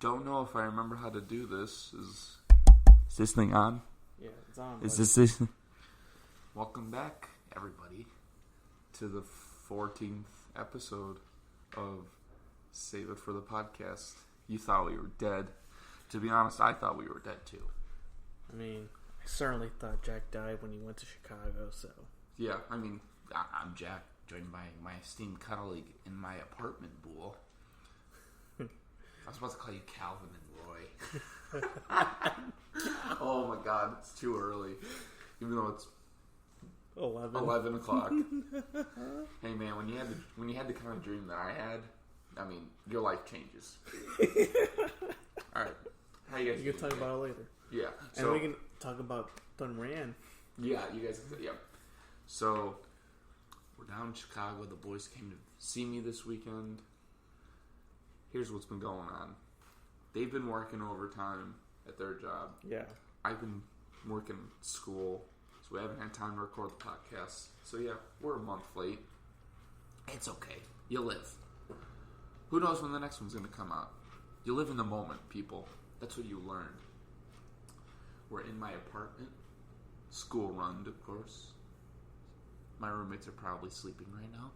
don't know if I remember how to do this. Is this thing on? Yeah, it's on. Is this? Welcome back, everybody, to the 14th episode of Save It for the Podcast. You thought we were dead. To be honest, I thought we were dead too. I mean, I certainly thought Jack died when he went to Chicago, so... Yeah, I mean, I'm Jack, joined by my esteemed colleague in my apartment, Boole. I was about to call you Calvin and Roy. Oh my god, it's too early. Even though it's 11 o'clock. Hey man, when you had the kind of dream that I had, I mean, your life changes. Alright. How you guys You can talk about it later. Yeah. So, and we can talk about Tony Moran. Yeah, you guys, yeah. So, we're down in Chicago. The boys came to see me this weekend. Here's what's been going on. They've been working overtime at their job. Yeah. I've been working school, so we haven't had time to record the podcast. So yeah, we're a month late. It's okay. You live. Who knows when the next one's going to come out? You live in the moment, people. That's what you learn. We're in my apartment. School run, of course. My roommates are probably sleeping right now.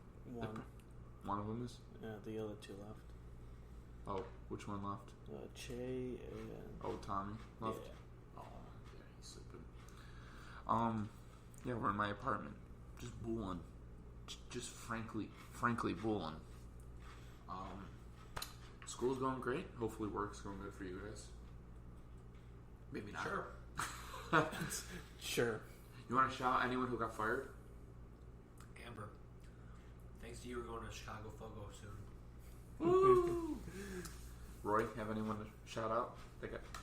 One of them is? Yeah, the other two left. Oh, which one left? Che and... Oh, Tommy left? Yeah. Oh, yeah, he's sleeping. Yeah, we're in my apartment. Just booling. Just frankly booling. School's going great. Hopefully work's going good for you guys. Maybe not. Sure. Sure. You want to shout out anyone who got fired? Amber. Thanks to you, we're going to Chicago Fogo soon. Woo! Roy, have anyone to shout out?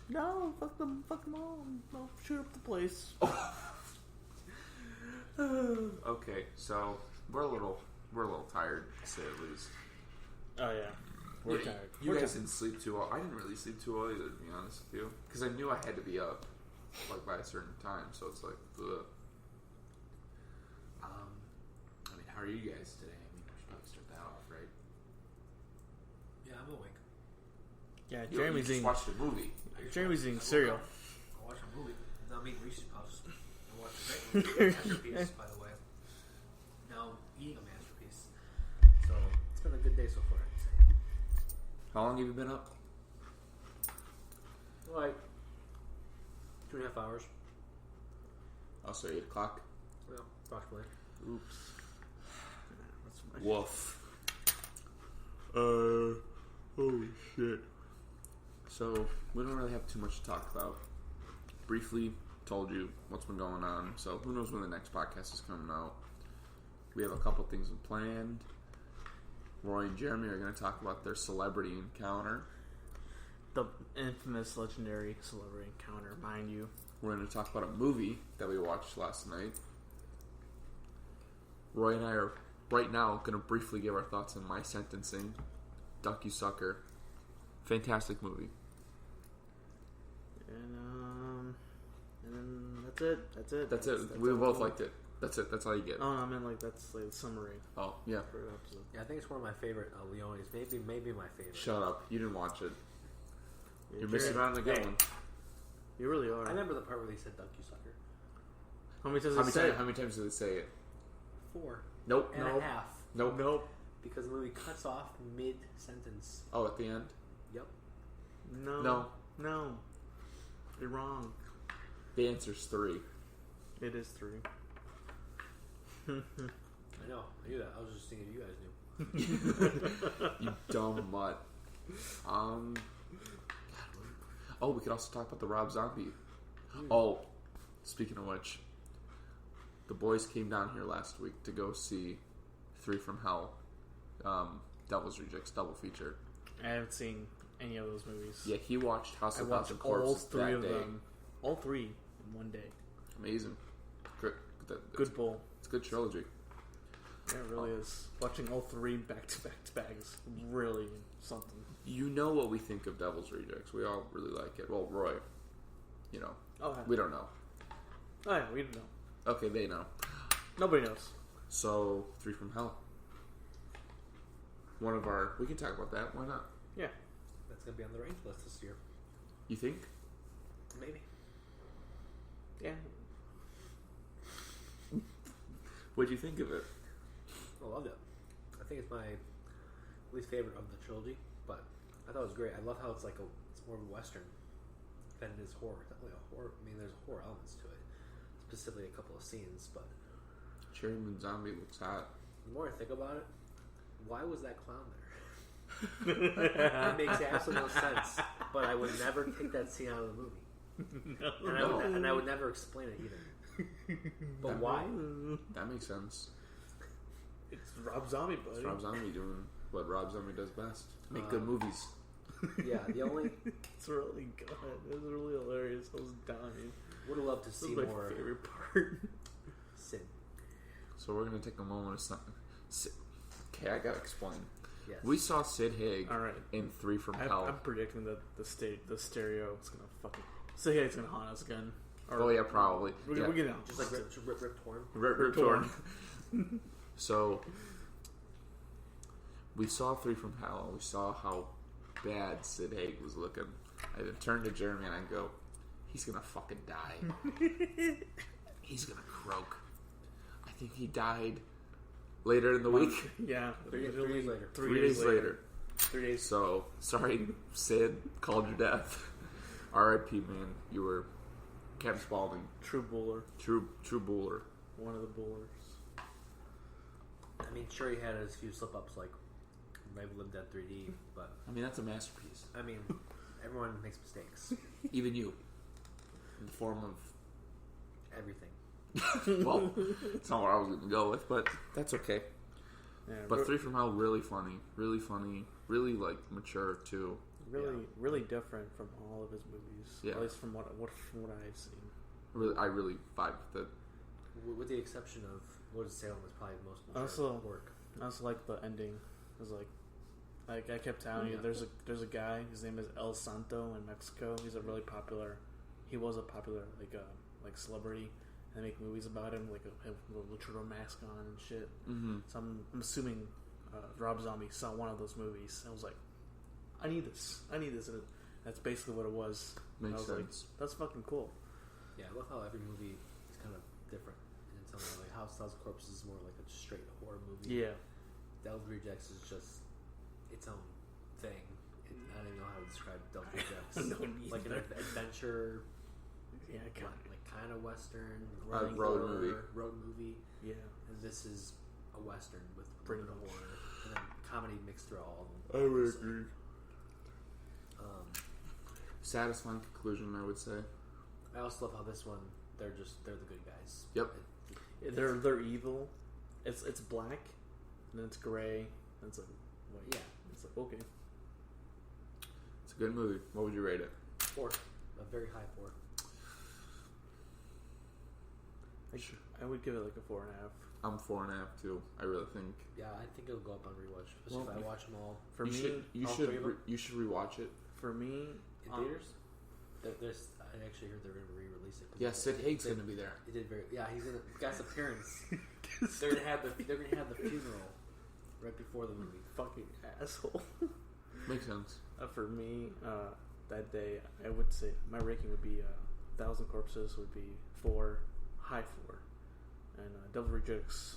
No, fuck them all. No, shoot up the place. Okay, so we're a little tired, to say the least. Oh yeah, we're tired. You guys didn't sleep too well. I didn't really sleep too well either, to be honest with you, because I knew I had to be up like by a certain time. So it's like, ugh. I mean, how are you guys today? I mean, we should probably start that off, right? Yeah, I'm awake. Yeah, You just watched a movie. Jeremy's eating cereal. I watched a movie. Now I'm eating Reese's Puffs. I watched a great movie, Masterpiece, by the way. Now I'm eating a masterpiece. So it's been a good day so far, I'd say. How long have you been up? Like 2.5 hours. I'll say 8 o'clock. Well, approximately. Oops. That's Woof. Holy shit. So, we don't really have too much to talk about. Briefly told you what's been going on, so who knows when the next podcast is coming out. We have a couple things planned. Roy and Jeremy are going to talk about their celebrity encounter. The infamous, legendary celebrity encounter, mind you. We're going to talk about a movie that we watched last night. Roy and I are right now going to briefly give our thoughts on My Sentencing, Duck You Sucker. Fantastic movie. And then that's it. That's it. We both liked it. That's it. That's all you get. Oh, I mean, like, that's like the summary. Oh, yeah. For an episode. Yeah, I think it's one of my favorite Leones. Maybe my favorite. Shut up. You didn't watch it. Yeah, You're missing out on the good one. You really are. I remember the part where they said "Duck you sucker." How many times did they say it? How many times did they say it? 4 Nope. and a half. Nope. Because the movie cuts off mid-sentence. Oh, at the end? Yep. No. You're wrong. The answer's 3. It is 3. I know. I knew that. I was just thinking you guys knew. You dumb mutt. Oh, we could also talk about the Rob Zombie. Oh, speaking of which, the boys came down here last week to go see 3 from Hell, Devil's Rejects double feature. I haven't seen any of those movies. Yeah, he watched House of Thousand all Corpses 3 that of day. them. All 3 in one day. Amazing. Good pull. It's a good trilogy. Yeah, it really is. Watching all 3 back to back is really something. You know what we think of Devil's Rejects. We all really like it. Well, Roy, you know. Oh, yeah. We don't know. Oh, yeah, we don't know. Okay, they know. Nobody knows. So, 3 from Hell. We can talk about that. Why not? Yeah. That's it's gonna be on the ranked list this year. You think? Maybe. Yeah. What'd you think of it? I loved it. I think it's my least favorite of the trilogy, but I thought it was great. I love how it's it's more of a western than it is horror. It's not really a horror. I mean, there's horror elements to it, specifically a couple of scenes. But Chairman Zombie looks hot. the more I think about it, why was that clown there? It makes absolutely no sense. But I would never take that scene out of the movie, and I would never explain it either. But why? That makes sense. It's Rob Zombie, buddy. It's Rob Zombie doing what Rob Zombie does best. Make good movies. Yeah, the only It's really good. It was really hilarious. I was dying. would have loved to This see is my more favorite part. Sid. So we're going to take a moment of something. Okay, I got to explain. Yes. We saw Sid Haig All right. in 3 from Hell. I'm predicting that the stereo is gonna fucking. So yeah, it's gonna haunt us again. Oh, yeah, probably. We're Yeah. gonna Just like Rip Torn. Rip Torn. So, we saw 3 from Hell. We saw how bad Sid Haig was looking. I then turned to Jeremy and I go, he's gonna fucking die. He's gonna croak. I think he died later in the week. Yeah, 3 literally days later. 3 days later. 3 days. So, sorry, Sid, called your death. R.I.P. man. You were Captain Spaulding. True bowler. True bowler. One of the bowlers. I mean, sure, he had his few slip ups like maybe Live Dead 3D, but I mean, that's a masterpiece. I mean, everyone makes mistakes. Even you. In the form of Everything. well, it's not what I was going to go with, but that's okay. Yeah, But 3 from Hell, really funny, really like mature too. really different from all of his movies. Yeah. At least from what I've seen. Really, I really vibe with it. With the exception of Lord of Salem is probably the most mature Also, work. I also like the ending. It was like I kept telling you, there's a guy. His name is El Santo in Mexico. He's a really popular. He was a popular like celebrity. And they make movies about him, like a luchador mask on and shit. Mm-hmm. So I'm assuming Rob Zombie saw one of those movies. I was like, I need this. And that's basically what it was. And I Makes was sense. like, that's fucking cool. Yeah, I love how every movie is kind of different. And it's like House of Corpses is more like a straight horror movie. Yeah. Devil's Rejects is just its own thing. I don't even know how to describe Devil's Rejects. No, neither. Like an adventure, Yeah, like kind of western, road horror, road movie. Yeah. And this is a western with a Pretty little bit of much. horror and then comedy mixed through all of them. I would agree. Um, Satisfying conclusion, I would say. I also love how this one they're the good guys. Yep. They're evil. It's black, and then it's gray, and it's like white. Yeah. It's like okay. It's a good movie. What would you rate it? 4, a very high 4. I would give it like a 4.5. I'm 4.5 too. I really think Yeah, I think it'll go up on rewatch, especially if I watch them all For you me, should all three of them? you should rewatch it. for me, in theaters. There's, I actually heard they're going to re-release it. 'cause Yeah, Sid Haig's they- going to be there. He did very. Yeah, he's gonna guest appearance. They're gonna have the funeral right before the movie. fucking asshole. Makes sense. For me, that day, I would say my ranking would be 1,000 Corpses would be 4, high 4, and Devil Rejects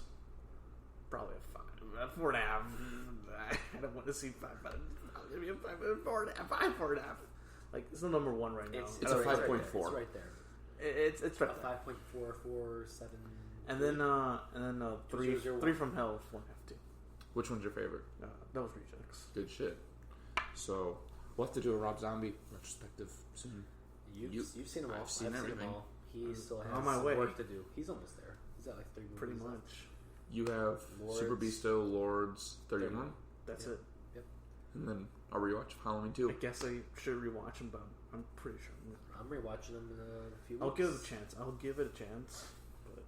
probably a 5, 4.5. I don't want to see 5, but maybe a 5, 4.5, 4.5. Like it's the number 1 right now. It's a right there. 5.4. It's right there. It's right A there. 5.447. And then 3 001. 3 from Hell 1.5 too. Which one's your favorite? Devil Rejects. Good shit. So we'll have to do a Rob Zombie retrospective soon. You've seen them all. I've seen I've everything. Seen them all. He still has on my some way. work to do. He's almost there. He's at like 3 movies Pretty left. much. You have Lords. Super Beasto, Lords, 31, That's Yep. it. and then a rewatch of Halloween 2. I guess I should rewatch them, but I'm pretty sure. I'm rewatching them in a few weeks. I'll give it a chance. But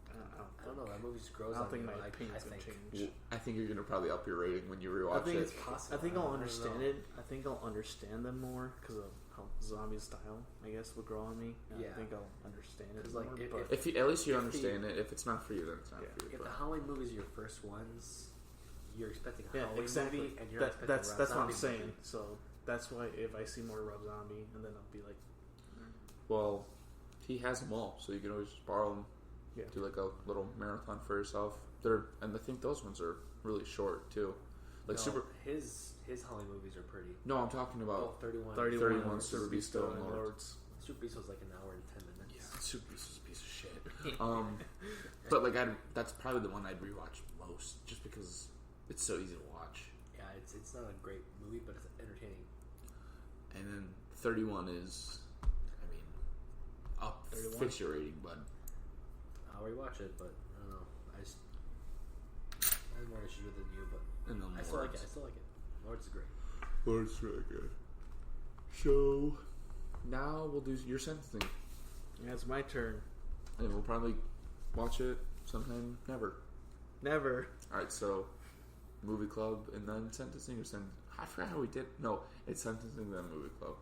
I don't know. That movie just grows I don't on think me. my Like, opinion's I gonna think. change. I think you're going to probably up your rating when you I rewatch think it. it's possible. I think I I'll don't understand know. it. I think I'll understand them more because of how zombie style, I guess, would grow on me. And Yeah. I think I'll understand it 'Cause, more. like, but If you, at least you If understand it. If it's not for you, then it's not Yeah. for you. If the But Halloween movies are your first ones, you're expecting a yeah, Halloween exactly. movie, and you're not expecting That's a what I'm zombie saying. movie. So that's why if I see more Rob Zombie, and then I'll be like, Well, he has them all, so you can always just borrow them. Yeah. Do like a little marathon for yourself. And I think those ones are really short too. Like his Halloween movies are pretty. No, I'm talking about 31. 31 Super Beast and Lords. Super Beast was like an hour and 10 minutes. Yeah, Super Beast is a piece of shit. But like that's probably the one I'd rewatch most, just because it's so easy to watch. Yeah, it's not a great movie, but it's entertaining. And then 31 is, I mean, up 31? fix your rating, bud. I'll rewatch it, but I don't know. I have more issues with it than you, but And then I still like it. Lords is great. Lord's really good. So now we'll do your sentencing, yeah, it's my turn. and we'll probably watch it sometime. Never. All right, so movie club and then sentencing, or I forgot how we did. No, it's sentencing then movie club.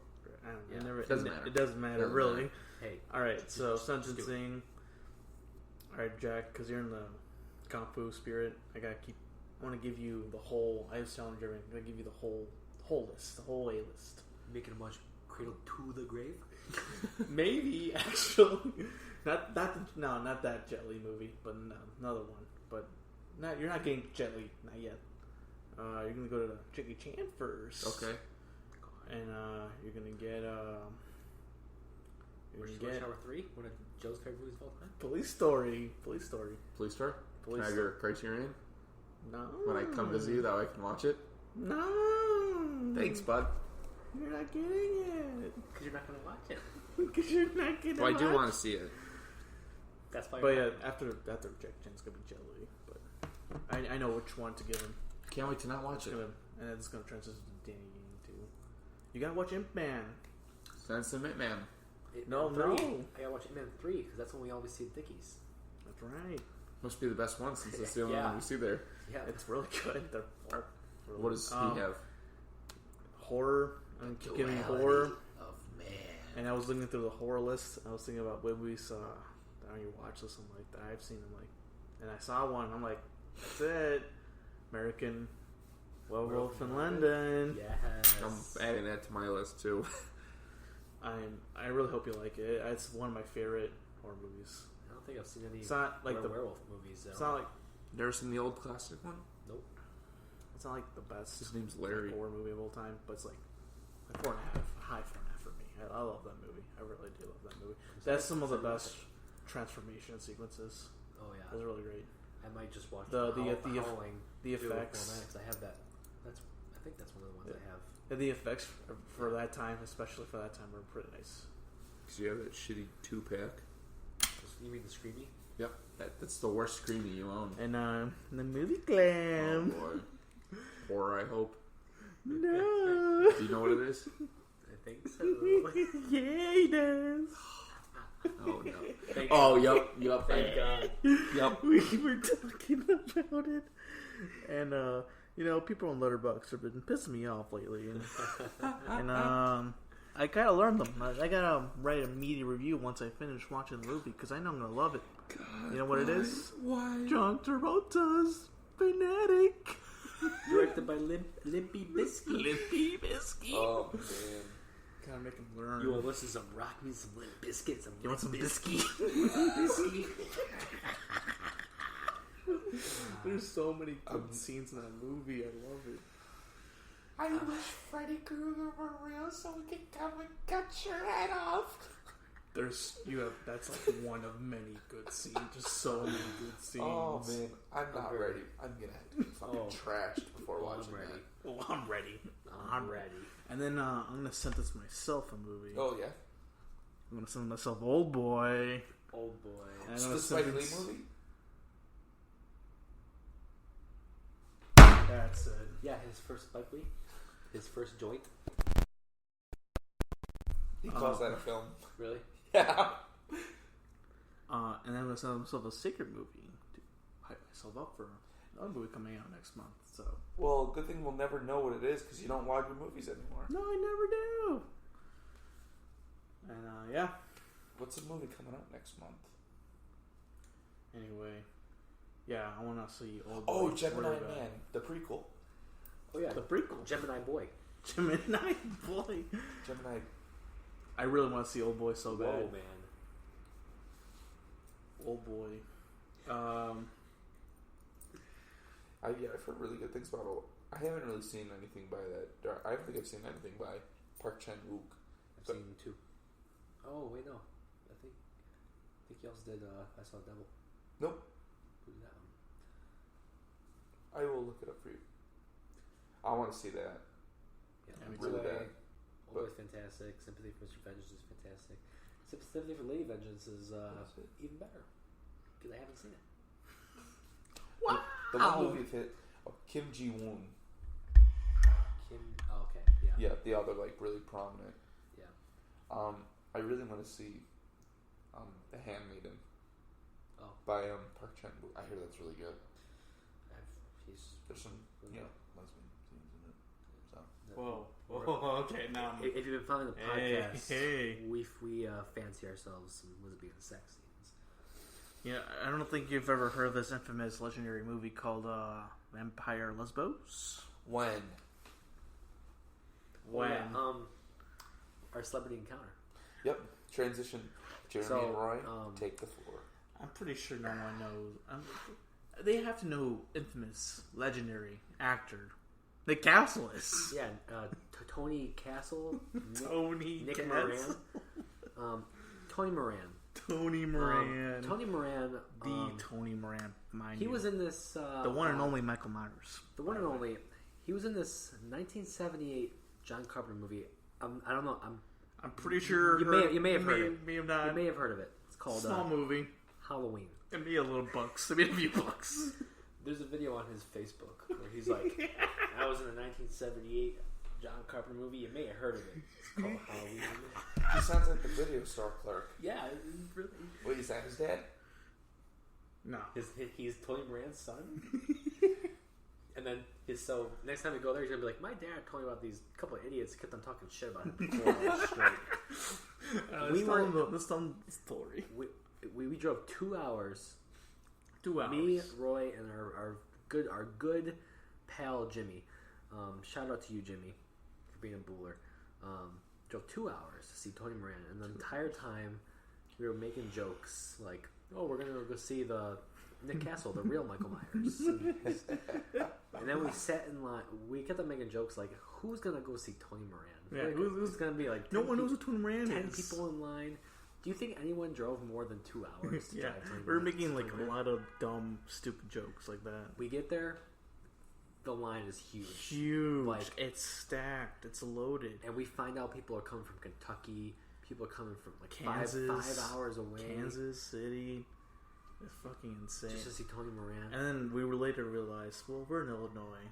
I don't, Yeah. it never. Doesn't matter. It doesn't matter, Doesn't really. matter. Hey, All right, so just do it. sentencing. All right, Jack, because you're in the kung fu spirit, I want to give you the whole. I was telling Jeremy, I'm gonna give you the whole list, the whole A list. making him watch Cradle to the Grave. Maybe actually, not that Jet Li movie, but another one. But you're not getting Jet Li, not yet. You're gonna go to Jackie Chan first. Okay. And you're gonna get Rush Hour 3, one of Joe's favorite movies of all time. Police Story. Police Star. Police Can I go Criterion No. when I come visit you? That way I can watch it. No. Thanks, bud. You're not getting it. Because you're not going to watch it. Because you're not getting it. Well, I do want to see it. That's why. But yeah, after Jackie Chan's gonna be Jet Li. But I know which one to give him. Can't wait to not watch it. And it's gonna transition to Danny Game too. You gotta watch Imp Man. Sense the Man. No. I gotta watch Ant-Man 3 because that's when we always see Dickies. That's right. Must be the best one since it's the only Yeah. one we see there. Yeah, It's really good. They're all really What does he have? Horror. I'm giving horror. Of man. And I was looking through the horror list. I was thinking about what movies that you watch or something like that. I've seen them and I saw one. I'm like, that's it. American Werewolf in London. Yes. I'm adding that to my list too. I really hope you like it. It's one of my favorite horror movies. I don't think I've seen any. It's not like the werewolf movies. It's not like Never seen the old classic one? Nope. it's not like the best. His name's Larry. horror movie of all time, but it's like a 4.5, high 4.5 for me. I love that movie. I really do love that movie. That's some of the best transformation sequences. Oh yeah. It was really great. I might just watch The Howling. the effects. I have that. I think that's one of the ones I have. The effects for that time, especially for that time, were pretty nice. Because you have that shitty 2-pack. You mean the Screamy? Yep. That's the worst Screamy you own. And the movie Glam. Oh boy. Horror, I hope. No. Do you know what it is? I think so. Yeah, he does. Oh no. Thank Oh, God. yep. Thank God. Yep. We were talking about it, and people on Letterboxd have been pissing me off lately, and I gotta learn them. I gotta write a media review once I finish watching the movie because I know I'm gonna love it. God, You know what it is? Why? John Travolta's Fanatic. Directed by Limpy Biscuit. Limpy Biscuit. Oh man. Gotta make him learn. You want to listen to some rock music, some Limp Biscuit, some You want some Biscuit? biscuit? There's so many good scenes in that movie. I love it. I wish Freddy Krueger were real so we could come and cut your head off. That's like one of many good scenes. Just so many good scenes. Oh man, I'm not ready. I'm gonna have to be fucking Oh. trashed before watching ready. that. Oh, I'm ready. I'm ready. And then I'm gonna sentence myself a movie. Oh yeah, I'm gonna sentence myself Old Boy. Old boy. And I'm it's gonna the Spike Lee sentence- movie. That's it. Yeah, his first Spike Lee. His first joint. He calls that a film. Really? Yeah. And then I'm gonna send myself a secret movie to hype myself up for another movie coming out next month. So Well, good thing we'll never know what it is because you don't log your movies anymore. no, I never do. And yeah. What's the movie coming out next month? Anyway, yeah, I want to see Old Boy. Oh, Gemini Where, Man, the prequel. Oh yeah. the prequel. Gemini Boy. Gemini boy. Gemini. I really want to see Old Boy so bad. Whoa, man. Old Boy. I've heard really good things about it. I haven't really seen anything by that. I don't think I've seen anything by Park Chan-wook. I've seen 2. Oh, wait, no. I think he also did I Saw the Devil. Nope. Who did that one? I will look it up for you. I want to see that. Yeah, me really Old Boy- bad. Old Boy's fantastic. Sympathy for Mr. Vengeance is fantastic. Sympathy for Lady Vengeance is even better. Because I haven't seen it. Wow. The one movie hit Kim Ji-woon. Okay, yeah. Yeah, the other like really prominent. Yeah. I really want to see The Handmaiden. Oh. By Park Chan-wook. I hear that's really good. There's some lesbian scenes in it. So. Whoa. Okay, now. If you've been following the podcast, Hey. we fancy ourselves some lesbian sex scenes. Yeah, I don't think you've ever heard of this infamous legendary movie called Vampire Lesbos. When? When? Our celebrity encounter. Yep. Transition. Jeremy So, and Roy, take the floor. I'm pretty sure no one knows. They have to know infamous, legendary actor Nick Castle is. Yeah, Tony Castle. Tony Nick Castle. Moran. Tony Moran. Tony Moran. Tony Moran. The Tony Moran, mind He you. was in this. The one and only Michael Myers. The one and only. He was in this 1978 John Carpenter movie. I don't know. I'm pretty sure You may have heard it. May have not. You may have heard of it. It's called Small movie. Halloween. It made a little bucks. It made a few bucks. There's a video on his Facebook where he's like, "I was in the 1978 John Carpenter movie. You may have heard of it. It's called Halloween." He sounds like the video store clerk. Yeah, he's really. Wait, is that his dad? No. He's Tony Moran's son. And then so next time we go there, he's gonna be like, "My dad told me about these couple of idiots kept on talking shit about him for 4 hours straight." Let's tell him the story. We drove 2 hours. 2 hours. Me, Roy, and our good pal Jimmy. Shout out to you, Jimmy, for being a booler. Drove 2 hours to see Tony Moran, and the entire time we were making jokes like, "Oh, we're gonna go see the Nick Castle, the real Michael Myers." And then we sat in line. We kept on making jokes like, "Who's gonna go see Tony Moran?" Yeah, Like, who's gonna be like? No one knows who Tony Moran 10 is. people in line. Do you think anyone drove more than 2 hours to Yeah, drive Tony we were Moran? making like Tony a Moran? lot of dumb, stupid jokes like that. We get there, the line is huge. Huge. Like- it's stacked. It's loaded. And we find out people are coming from Kentucky. People are coming from like Kansas, five hours away. Kansas City. It's fucking insane. Just to see Tony Moran. And then we were later realized, well, we're in Illinois.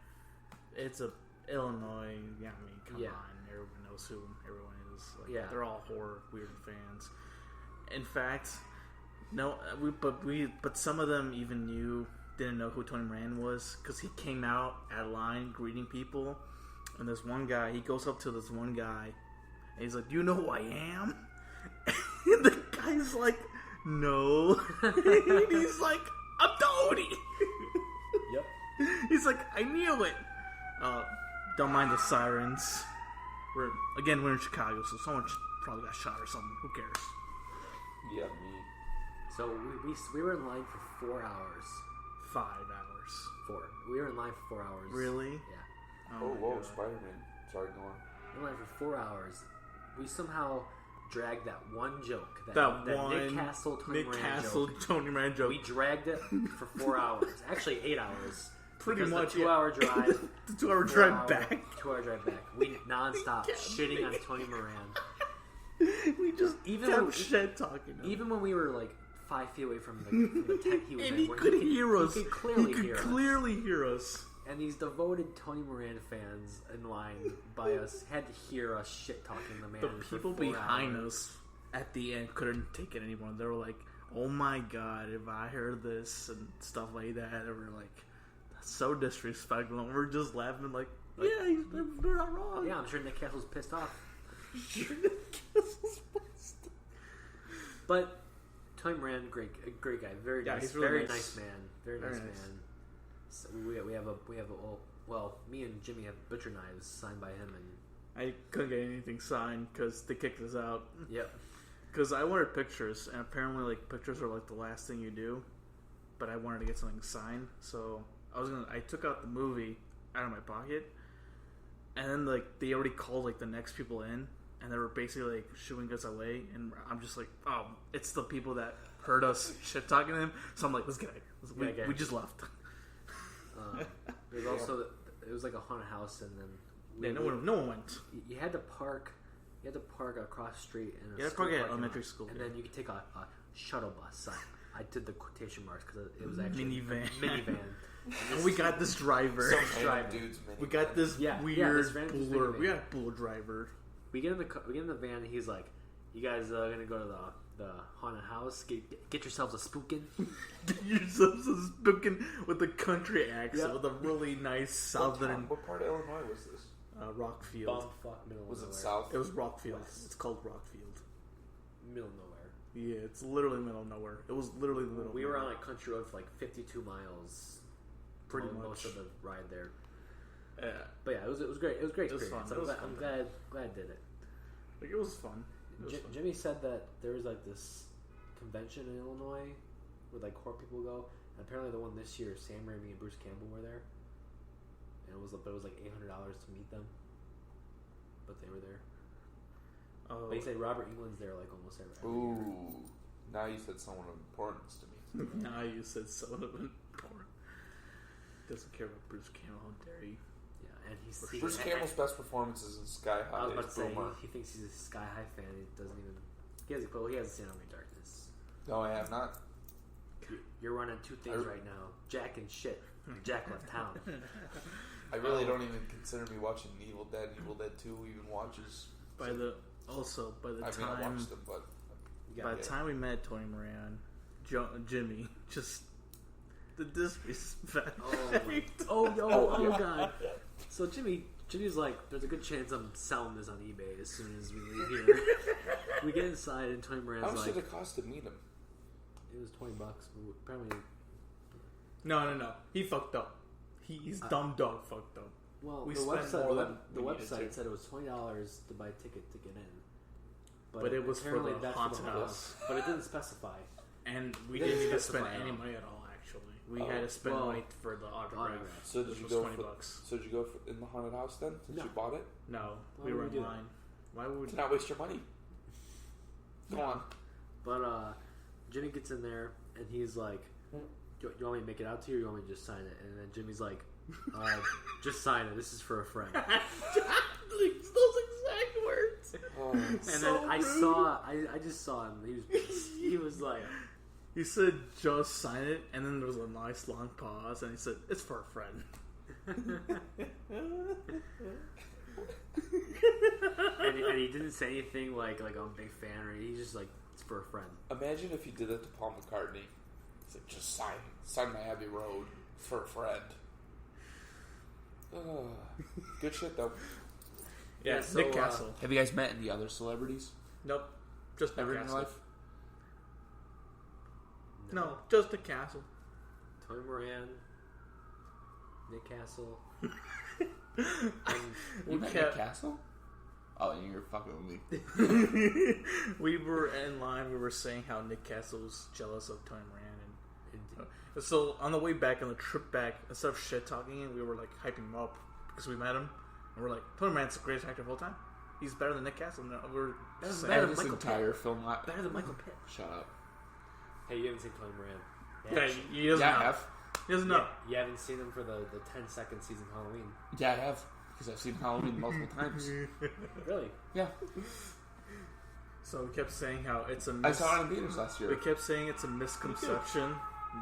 It's a Illinois. Yeah, I mean, come Yeah. on. Everyone knows who everyone is. Like, Yeah. they're all horror weird fans. In fact, no, but some of them even didn't know who Tony Moran was because he came out at a line greeting people, and this one guy, he goes up to this one guy, and he's like, "Do you know who I am?" And the guy's like, "No." And he's like, "I'm Tony." Yep. He's like, "I knew it." Don't mind the sirens. We're in Chicago, so someone probably got shot or something. Who cares? Yeah, me. So we were in line for 4 hours. 5 hours. 4. We were in line for 4 hours. Really? Yeah. Oh, my whoa, God. Spider-Man. Sorry, go on. We were in line for 4 hours. We somehow dragged that one joke. That Nick one Castle, Tony Nick Moran Castle, joke. Tony Moran joke. We dragged it for 4 hours. Actually, 8 hours. Pretty Because much, the 2 hour drive. The 2 hour 4 drive hour- back. 2 hour drive back. We nonstop shitting on Tony Moran. We just Even kept when- shit talking. to him. Even when we were like 5 feet away from the tent he was And in, he where could hear us. He could clearly He hear could us. clearly hear us. And these devoted Tony Moran fans in line by us had to hear us shit talking the man. The for people 4 behind hours. us at the end couldn't take it anymore. They were like, "Oh my god, if I heard this," and stuff like that. They were like, "That's so disrespectful." And we're just laughing like, "Yeah, they're not wrong." Yeah, I'm sure Nick Castle's pissed off. But Tony Moran, great guy, very Yeah, nice, he's really very nice. nice man, very Very nice nice. man. So we have a well, me and Jimmy have butcher knives signed by him, and I couldn't get anything signed because they kicked us out. Yep. Because I wanted pictures, and apparently, like, pictures are like the last thing you do. But I wanted to get something signed, so I took out the movie out of my pocket, and then like they already called like the next people in, and they were basically like shooing us away, and I'm just like, oh, it's the people that heard us shit talking them. So I'm like, let's get out of here. We just left. There's also it was like a haunted house, and then no one went. You had to park. You had to park across the street in You had to park at elementary school, and then you could take a shuttle bus. I did the quotation marks because it was actually minivan. Minivan. And we got this driver. Dude's We got this weird this random booler. minivan. We got a booler driver. We get in the van, and he's like, "You guys gonna go to the haunted house? Get yourselves a spookin'." Get yourselves a spookin' with a country accent, Yeah. with a really nice southern. What part of Illinois was this? Rockfield. Bumfuck middle. Was of it nowhere. south? It was Rockfield. West. It's called Rockfield. Middle of nowhere. Yeah, it's literally middle of nowhere. It was literally the middle. We of were on nowhere. a country road for like 52 miles. Pretty most much. of the ride there. Yeah, But yeah, it was great. It was a great It was experience. fun. It was fun. I'm glad I did it. like it was fun. It was fun. Jimmy said that there was like this convention in Illinois where like horror people go. And apparently the one this year, Sam Raimi and Bruce Campbell were there. And it was like $800 to meet them. But they were there. Oh, But he said Robert England's there like almost every year. Ooh. Now you said someone of importance to me. now you said so important. Doesn't care about Bruce Campbell. How dare you? Yeah, and Bruce Campbell's best performances in Sky I High was about is to say Boomer. he thinks he's a Sky High fan. He doesn't even. He hasn't seen Army Darkness. No, I have not. You're running two things right now: Jack and shit. Jack left town. I really don't even consider me watching Evil Dead. Evil Dead 2 even watches. By the I mean, I watched them, but by the time we met Tony Moran, Jimmy just the disrespect. Oh god. So Jimmy's like, there's a good chance I'm selling this on eBay as soon as we leave here. We get inside and Tony Moran's how much like, did it cost to meet him? it was $20. Apparently, No. He fucked up. He's dumb dog fucked up. well, We the spent more than the we needed website to. said it was $20 to buy a ticket to get in. But it was for apparently the that's haunted house. But it didn't specify. And we They didn't didn't even spend specify any at all. money at all. Actually, we had to spend well, money for the autograph. So did which you was go $20 for, bucks. So did you go for, in the haunted house then? Since No. you bought it? No, Why we would were we in do that? line. Why would To not waste your money. Go on. But Jimmy gets in there and he's like, do you want me to make it out to you or you want me to just sign it? And then Jimmy's like, just sign it. This is for a friend. those exact words? Oh. And So then I just saw him. He was pissed. He was like, He said, "Just sign it," and then there was a nice long pause, and he said, "It's for a friend." and he didn't say anything like I'm a big fan or he's just like, it's for a friend. Imagine if you did that to Paul McCartney. He's like, just sign my Abbey Road for a friend. Good shit though. Yeah, so, Nick Castle. Have you guys met any other celebrities Nope, just Nick ever in your Castle. life? No, just Nick Castle. Tony Moran, Nick Castle. You met kept- Nick Castle? Oh, you're fucking with me. We were in line. We were saying how Nick Castle was jealous of Tony Moran, and so on the way back, on the trip back, instead of shit talking him, we were like hyping him up because we met him, and we're like, Tony Moran's the greatest actor of all time. He's better than Nick Castle. No, we're Better saying- than This Michael entire film. Better than Michael Pitt. Shut up. Hey, you haven't seen Tony Moran. Yeah, he doesn't Yeah, I know. have. He doesn't know. You haven't seen him for the 10-second season Halloween. Yeah, I have. Because I've seen Halloween multiple times. Really? Yeah. So we kept saying how it's a I saw it in theaters last we year. kept saying it's a misconception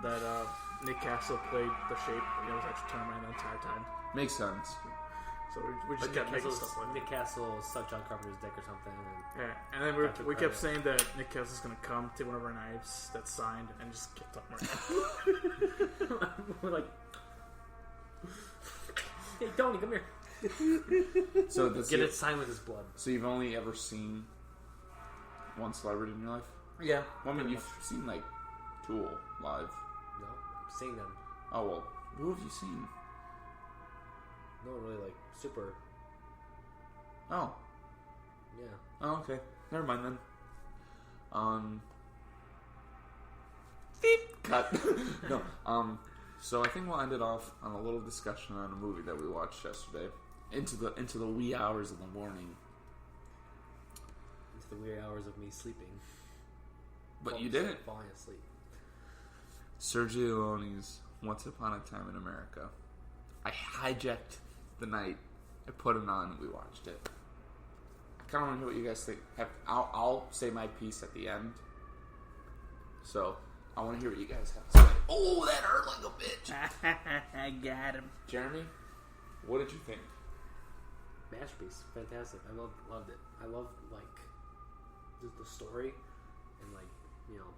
that Nick Castle played the shape, but it was actually Tony Moran the entire time. Makes sense. So we just Like kept making stuff like that. Nick Castle sucked John Carpenter's dick or something. And Yeah, and then Got to we kept credit. saying that Nick Castle's gonna come, take one of our knives that's signed, and just kick Tony Moran. we're like, hey, Tony, come here. So that's Get it signed with his blood. So you've only ever seen one celebrity in your life? Yeah. Well, I mean, you've seen like Tool live. No, I'm seeing them. Oh well, who have you seen? No one really like super. Oh. Yeah. Oh, okay. Never mind then. Beep. Cut. No. So I think we'll end it off on a little discussion on a movie that we watched yesterday. Into the wee hours of the morning. Into the weird hours of me sleeping. But you didn't. Falling asleep. Sergio Leone's Once Upon a Time in America. I hijacked the night. I put it on and we watched it. I kind of want to hear what you guys think. I'll say my piece at the end. So, I want to hear what you guys have to say. Oh, that hurt like a bitch. I got him. Jeremy, what did you think? Masterpiece. Fantastic. I loved it. I love, like, the story. And, like, you know,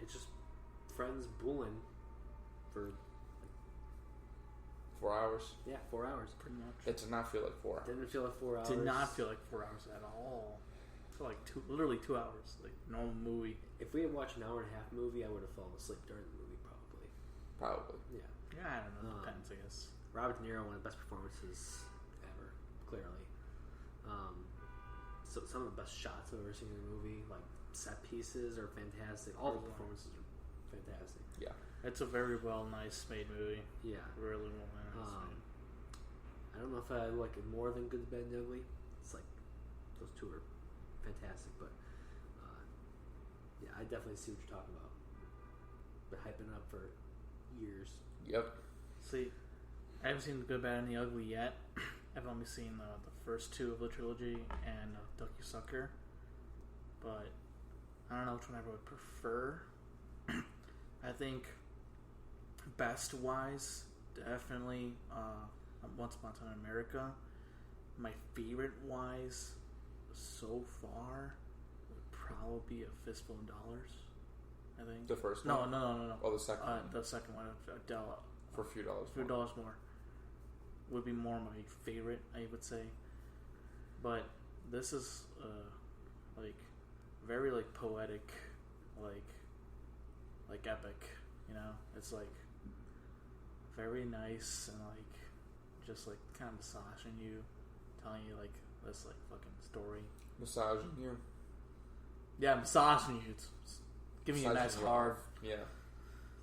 it's just friends bullying for 4 hours? Yeah, 4 hours. Pretty much. It did not feel like 4 hours. Didn't feel like 4 hours. Did not feel like 4 hours at all. It felt like literally 2 hours. Like normal movie. If we had watched an hour and a half movie, I would have fallen asleep during the movie, probably. Probably. Yeah. Yeah, I don't know. Depends, I guess. Robert De Niro, one of the best performances ever, clearly. So some of the best shots I've ever seen in a movie, like set pieces, are fantastic. All the performances are fantastic. Yeah. It's a very nice made movie. Yeah. Really well made. I don't know if I like it more than Good, Bad, and Ugly. It's like those two are fantastic, but yeah, I definitely see what you're talking about. Been hyping it up for years. Yep. See, I haven't seen The Good, Bad, and the Ugly yet. I've only seen the first two of the trilogy and Sucker, but I don't know which one I would prefer. I think best wise, definitely Once Upon a Time in America. My favorite wise so far would probably be A Fistful of Dollars. I think The first no. one? No. Oh, the second one. The second one, Adele. For a few dollars $few dollars more would be more my favorite, I would say. But this is like very like poetic, like epic. You know, it's like very nice and like just like kind of massaging you, telling you like this like fucking story. Massaging you. Yeah, massaging you. It's giving you a nice hard. Yeah.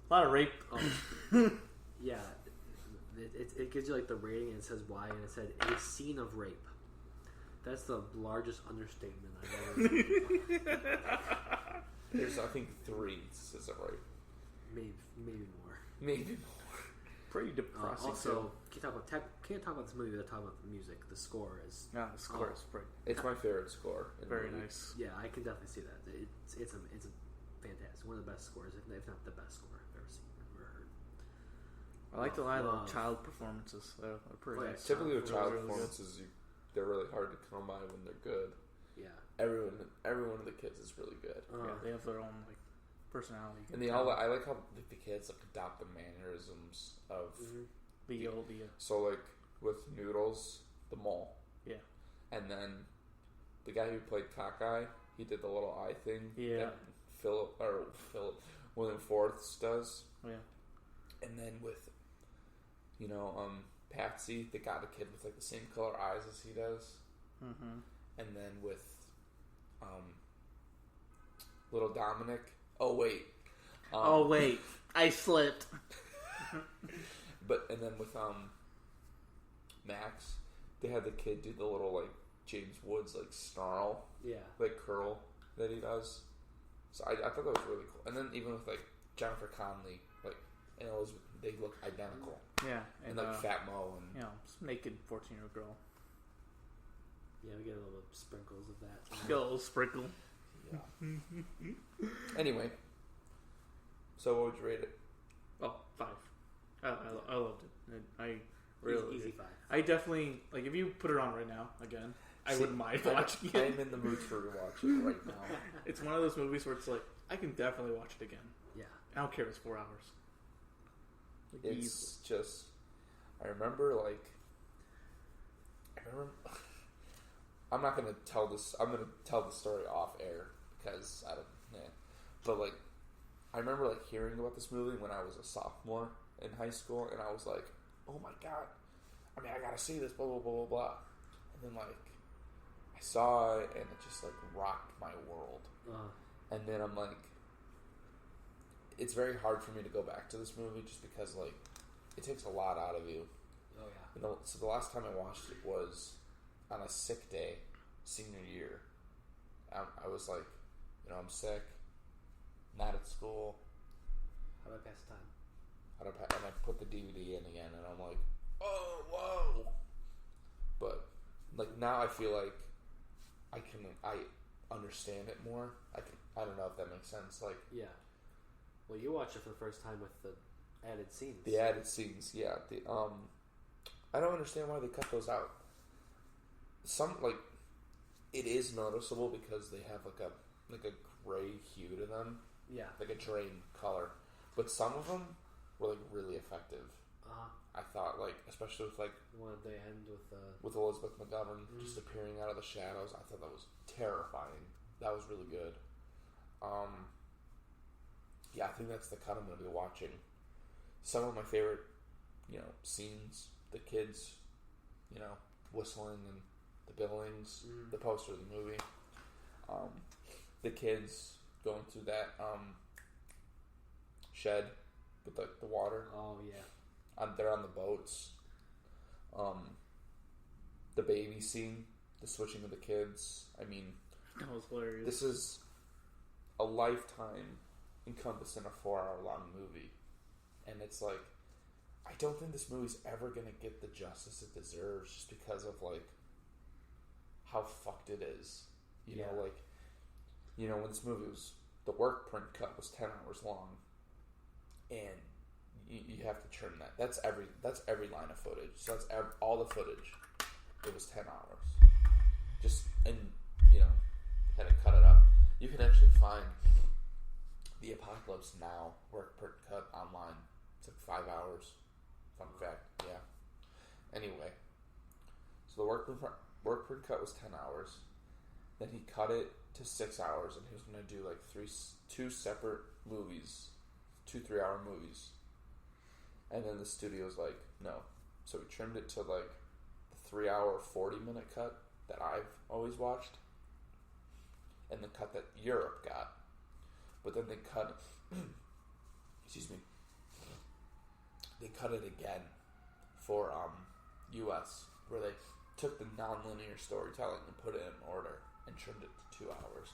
A lot of rape. Yeah. It gives you like the rating and it says why, and it said a scene of rape. That's the largest understatement I've ever There's I think 3 instances of rape. Maybe more. Maybe more. Pretty depressing. Also, can't talk about this movie without talking about the music. The score is the score is pretty. It's my favorite score. Very nice. Yeah, I can definitely see that. It's a fantastic, one of the best scores, if not the best score I've ever seen, ever heard. I like a lot of the child performances. They're pretty nice. Typically with child really performances, they're really hard to come by when they're good. Yeah. Every one of the kids is really good. Yeah, they have their own like personality. And I like how the kids like adopt the mannerisms of the old So like with Noodles, the mole. Yeah. And then the guy who played Cockeye, he did the little eye thing. Yeah. That William Force does. Yeah. And then with Patsy, they got a kid with like the same color eyes as he does. Mm-hmm. And then with little Dominic. Oh wait, I slipped. And then with Max, they had the kid do the little like James Woods like snarl, like curl that he does. So I thought that was really cool. And then even with like Jennifer Connelly, like they look identical. Yeah, and like Fat Mo and naked 14-year-old girl. Yeah, we get a little sprinkles of that. Get a little sprinkle. Yeah. Anyway, so what would you rate it? Oh, 5. I loved it. I really easy 5. I definitely like if you put it on right now again. I wouldn't mind watching it. I'm in the mood for rewatching it right now. It's one of those movies where it's like I can definitely watch it again. Yeah, I don't care if it's 4 hours. Like, it's just I remember. I'm not gonna tell this. I'm gonna tell the story off air because I don't. Yeah. But like, I remember like hearing about this movie when I was a sophomore in high school, and I was like, "Oh my god! I mean, I gotta see this." Blah blah blah blah blah. And then like I saw it and it just like rocked my world. And then I'm like, it's very hard for me to go back to this movie just because like it takes a lot out of you. Oh yeah. You know, so the last time I watched it was on a sick day, senior year. I was like, you know, I'm sick, not at school. How do I pass the time? And I put the DVD in again, and I'm like, oh, whoa. But like now, I feel like I understand it more. I don't know if that makes sense. Like, Yeah. Well, you watched it for the first time with the added scenes. the added scenes, yeah. I don't understand why they cut those out. Some like it is noticeable because they have like a gray hue to them, Yeah. like a drain color. But some of them were like really effective. I thought, like, especially with like The one at the end with Elizabeth McGovern just appearing out of the shadows. I thought that was terrifying. That was really good. Yeah, I think that's the cut I'm going to be watching. Some of my favorite, you know, scenes, the kids, you know, whistling and the billings, the poster of the movie, the kids going through that shed with the water. Oh yeah. They're on the boats. The baby scene, the switching of the kids. I mean, That was hilarious. this is a lifetime encompassed in a 4-hour-long movie, and it's like I don't think this movie's ever gonna get the justice it deserves, just because of like how fucked it is. You know, like, you know, when this movie was, the work print cut was 10 hours long, and you have to trim that. That's every line of footage. So that's all the footage. It was 10 hours. Just, and you know, had to cut it up. You can actually find the Apocalypse Now work print cut online. It's like 5 hours. Fun fact, yeah. Anyway, so the work print cut was 10 hours. Then he cut it to 6 hours, and he was going to do like two separate movies, 2 3-hour movies. And then the studio's like, no. So we trimmed it to like the 3-hour, 40-minute cut that I've always watched, and the cut that Europe got. But then they cut excuse me. They cut it again for US, where they took the non-linear storytelling and put it in order and trimmed it to 2 hours.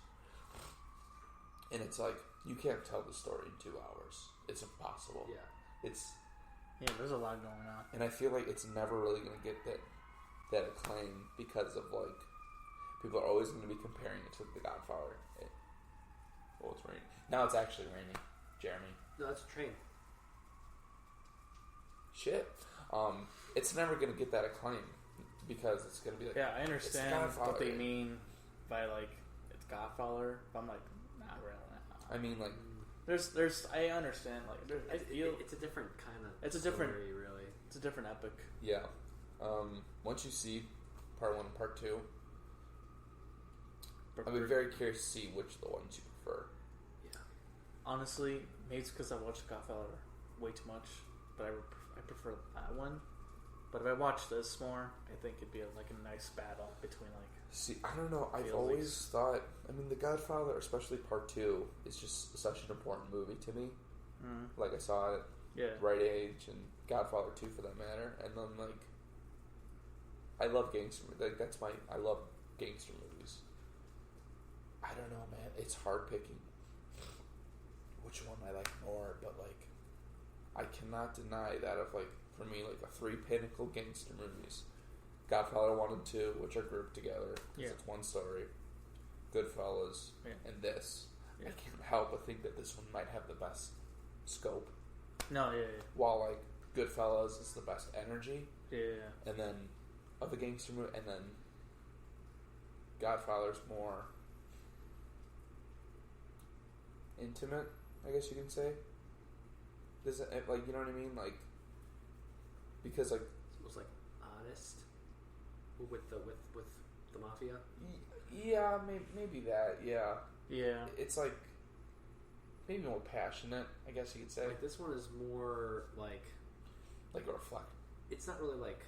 And it's like, you can't tell the story in 2 hours. It's impossible. Yeah. Yeah, there's a lot going on. And I feel like it's never really going to get that acclaim because of, like, people are always going to be comparing it to The Godfather. Well, it's raining. Now it's actually raining, Jeremy. No, that's a train. Shit. It's never going to get that acclaim because it's going to be like... Yeah, I understand Godfather. what they mean by, like, it's Godfather, but I'm like, not really. I mean, like... There's I understand, like, I feel... It's a different kind of It's a different... story, really. It's a different epic. Yeah. Once you see part 1 and part 2, I'd be very curious to see which of the ones you prefer. Yeah. Honestly, maybe it's because I watched Godfather way too much, but I prefer that one. But if I watch this more, I think it'd be like a nice battle between, like... See, I don't know. I've feelings. always thought... I mean, The Godfather, especially part 2, is just such an important movie to me. Like, I saw it at right age, and Godfather 2 for that matter. And then, like... I love gangster... Like, I love gangster movies. I don't know, man. It's hard picking which one I like more, but, like... I cannot deny that of, like... For me, like, the 3 pinnacle gangster movies. Godfather 1 and 2, which are grouped together. Because it's one story. Goodfellas. And this. I can't help but think that this one might have the best scope. No, While, like, Goodfellas is the best energy. Yeah. And then, of the gangster movie, and then Godfather's more intimate, I guess you can say. Does it, like, you know what I mean? Like, because, like... It was, like, honest with the mafia? Yeah, maybe that, yeah. Yeah. It's, like, maybe more passionate, I guess you could say. Like, this one is more, like... Like a reflect. It's not really, like...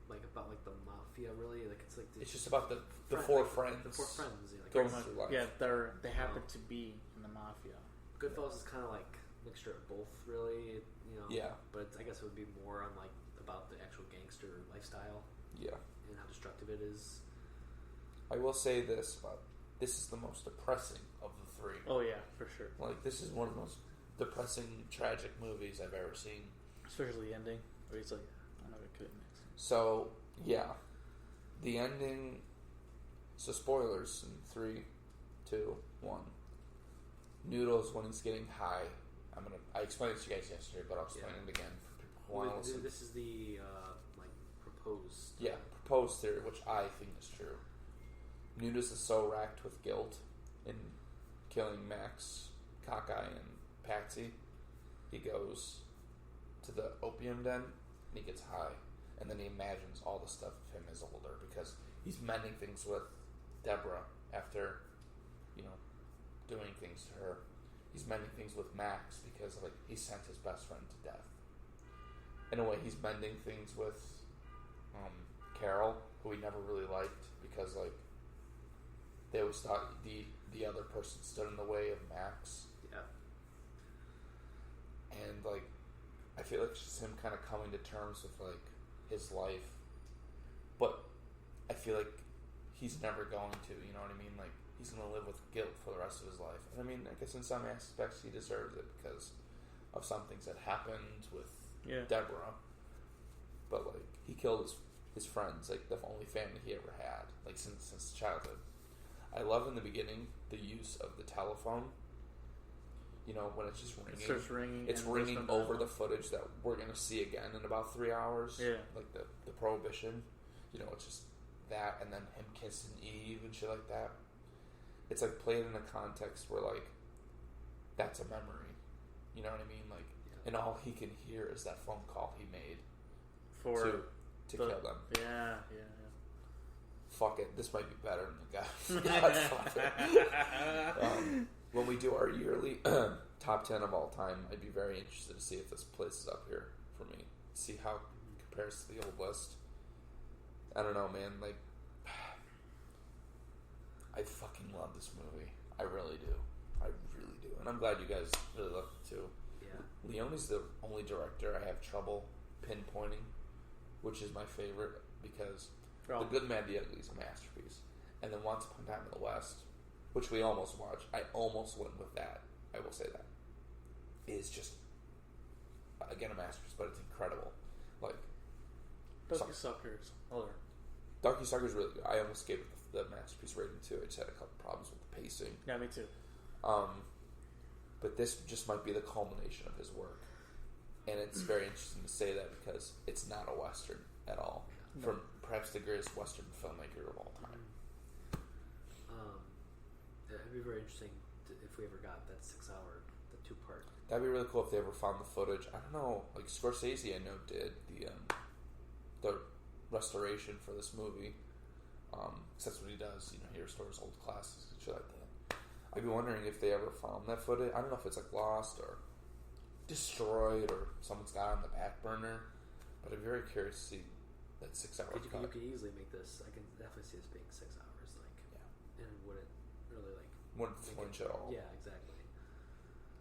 about like the mafia, really. Like it's like It's just about the four friends. The four friends. Like, going through life. Yeah, they happen to be in the mafia. Goodfellas is kind of like a mixture of both, really. Yeah. But I guess it would be more on like about the actual gangster lifestyle. Yeah. And how destructive it is. I will say this, but this is the most depressing of the three. Oh yeah, for sure. Like, this is one of the most depressing, tragic movies I've ever seen. Especially the ending, where he's like, I'm not gonna kill you next. So, yeah. The ending... So, spoilers in 3, 2, 1. Noodles, when he's getting high... I explained it to you guys yesterday, but I'll explain it again for people who want to listen. This is the, proposed... Yeah, proposed theory, which I think is true. Noodles is so racked with guilt in killing Max, Cockeye, and Patsy. He goes to the opium den, and he gets high. And then he imagines all the stuff of him as older, because he's mending things with Deborah after, doing things to her. He's mending things with Max because, he sent his best friend to death. In a way, he's mending things with Carol, who he never really liked, because, they always thought the other person stood in the way of Max. Yeah. And, I feel like it's just him kind of coming to terms with, his life. But I feel like he's never going to, you know what I mean? He's going to live with guilt for the rest of his life. And I mean, I guess in some aspects he deserves it because of some things that happened with Deborah. But, he killed his friends, the only family he ever had, since childhood. I love in the beginning the use of the telephone. When it's just ringing. It starts ringing. It's ringing over the footage that we're going to see again in about 3 hours. Yeah. The prohibition. It's just that, and then him kissing Eve and shit like that. It's played in a context where that's a memory. You know what I mean? And all he can hear is that phone call he made to kill them. Yeah. Fuck it. This might be better than the Godfather. When we do our yearly top 10 of all time, I'd be very interested to see if this places up here for me. See how it compares to the old list. I don't know, man. I fucking love this movie. I really do. And I'm glad you guys really loved it too. Yeah. Leone's the only director I have trouble pinpointing, which is my favorite, because The Good, Mad, the Ugly is a masterpiece. And then Once Upon a Time in the West, which we almost watched. I almost went with that. I will say that. Is just, again, a masterpiece, but it's incredible. Ducky Suckers. Ducky Suckers really good. I almost gave it the masterpiece rating too. I just had a couple problems with the pacing. Yeah, me too. But this just might be the culmination of his work. And it's very interesting to say that because it's not a Western at all. No. From perhaps the greatest Western filmmaker of all time. It'd be very interesting if we ever got that 6-hour, the 2-part. That'd be really cool if they ever found the footage. I don't know, Scorsese, I know, did the restoration for this movie. Cause that's what he does. He restores old classics and shit like that. I'd be wondering if they ever found that footage. I don't know if it's lost or destroyed or someone's got it on the back burner. But I'm very curious to see that 6-hour cut. You could easily make this. I can definitely see this being 6 hours. And would it really wouldn't flinch at all. Yeah, exactly.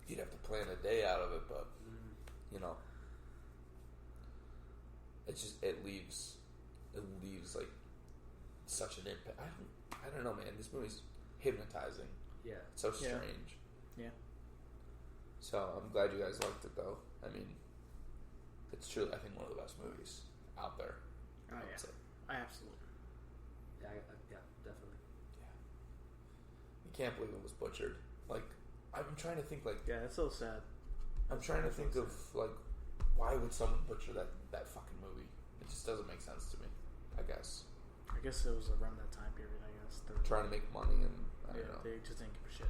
You'd have to plan a day out of it, but it's just it leaves such an impact. I don't know, man. This movie's hypnotizing. Yeah, it's so strange. Yeah. So I'm glad you guys liked it, though. I mean, it's truly, I think, one of the best movies out there. Oh yeah, absolutely. Yeah, definitely. Yeah. I can't believe it was butchered. I'm trying to think, yeah, it's so sad. I'm trying to think of, why would someone butcher that fucking movie? It just doesn't make sense to me, I guess. I guess it was around that time period, I guess. Trying to make money and, I don't know. They just didn't give a shit.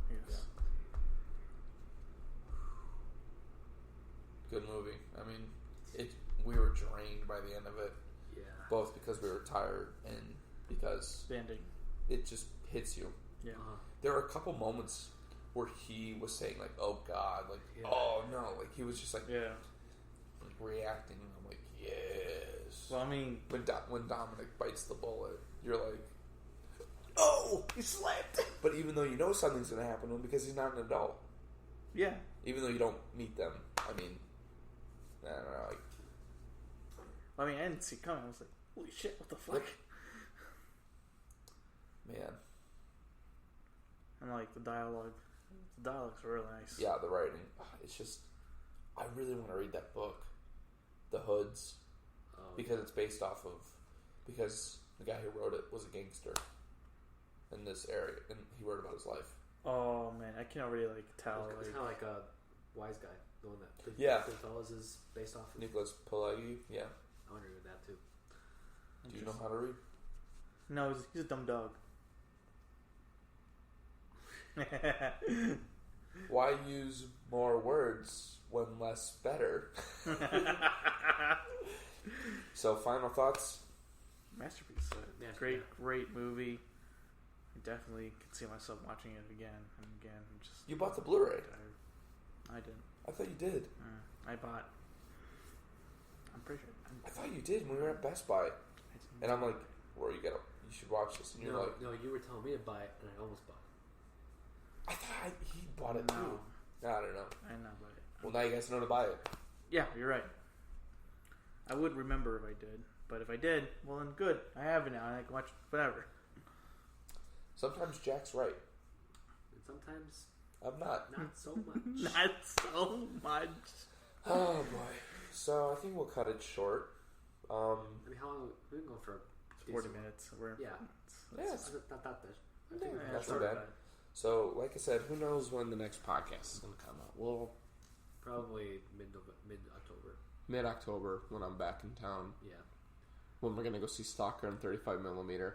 I guess. Yeah. Good movie. I mean, we were drained by the end of it. Yeah. Both because we were tired and because The ending. It just hits you. Yeah. There were a couple moments where he was saying oh God, oh no, he was just yeah, reacting. And I'm yes, Well, I mean, when Dominic bites the bullet, you're like, oh, he slipped. But even though you know something's going to happen to him because he's not an adult. yeah. Even though you don't meet them. I mean, I don't know. Like, I mean, I didn't see it coming. I was like, holy shit, what the fuck? man. And like the dialogue's really nice. Yeah, the writing. It's just, I really want to read that book, The Hoods, because it's based off of, because the guy who wrote it was a gangster in this area, and he wrote about his life. Oh man, I can already like tell. It's kind of like a Wise Guy, the one that Yeah. Goodfellas is based off of. Nicholas Pileggi, yeah. I want to read that too. Do you know how to read? No, he's a dumb dog. Why use more words when less better? So, final thoughts? Masterpiece. Masterpiece. Great movie. I definitely can see myself watching it again and again. You bought the Blu-ray. I didn't. I thought you did. I'm pretty sure. I thought you did when we were at Best Buy. And I'm like, "Where you should watch this." And you're like, no, you were telling me to buy it, and I almost bought it. I thought he bought it too. I don't know. I did not buy it. Well, now you guys know to buy it. Yeah, you're right. I would remember if I did, but if I did, well then good. I have it now, and I can watch whatever. Sometimes Jack's right. And sometimes I'm not. not so much. Not so much. Oh boy. So I think we'll cut it short. I mean, how long we've been going for? 40 minutes. Yeah. Yes. Not that bad. I Yeah, think we're not short too bad. about it. So, like I said, who knows when the next podcast is going to come out? Well, Probably mid October. mid-October when I'm back in town. Yeah. When we're going to go see Stalker in 35mm.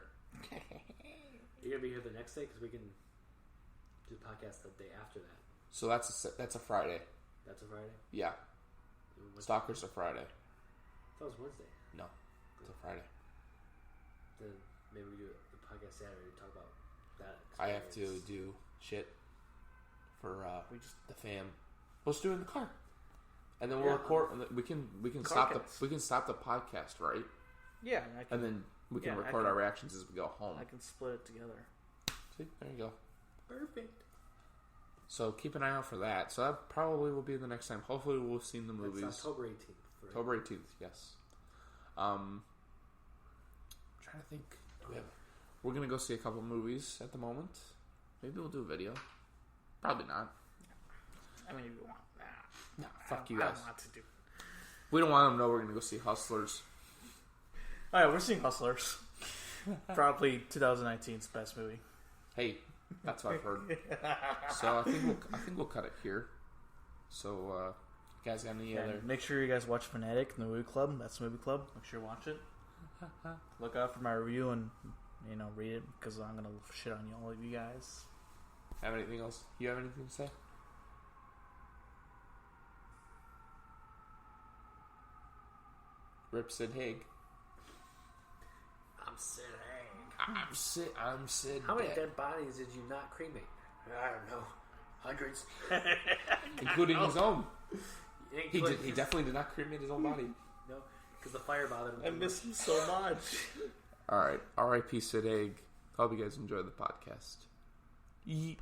You're gonna be here the next day because we can do the podcast the day after that. So that's a Friday. That's a Friday. Yeah. Stalker's a Friday. I thought it was Wednesday. No, it's a Friday. Then maybe we do the podcast Saturday to talk about that. I have to do shit for the fam. Let's do it in the car, and then we'll record. And we can stop the podcast, right? Yeah, and then we can I record can- our reactions as we go home. I can split it together. See, there you go. Perfect. So keep an eye out for that. So that probably will be the next time. Hopefully we'll have seen the movies. That's October 18th. Right? October 18th, yes. Trying to think. We're gonna go see a couple movies at the moment. Maybe we'll do a video. Probably not. I mean, if you want that. No, fuck you I guys. don't want to do. We don't want them to know we're gonna go see Hustlers. All right, we're seeing Hustlers. Probably 2019's best movie. Hey, that's what I've heard. So I think we'll cut it here. So you guys have any other? Make sure you guys watch Fanatic in the movie club. That's the movie club. Make sure you watch it. Look out for my review and read it because I'm gonna shit on all of you guys. Have anything else? You have anything to say? Rip Sid Haig. I'm Sid Haig. I'm Sid. How many dead bodies did you not cremate? I don't know. Hundreds. Including his own. He definitely did not cremate his own body. No, because the fire bothered him. I miss him so much. All right. R.I.P. Sid Haig. Hope you guys enjoyed the podcast. Yeet.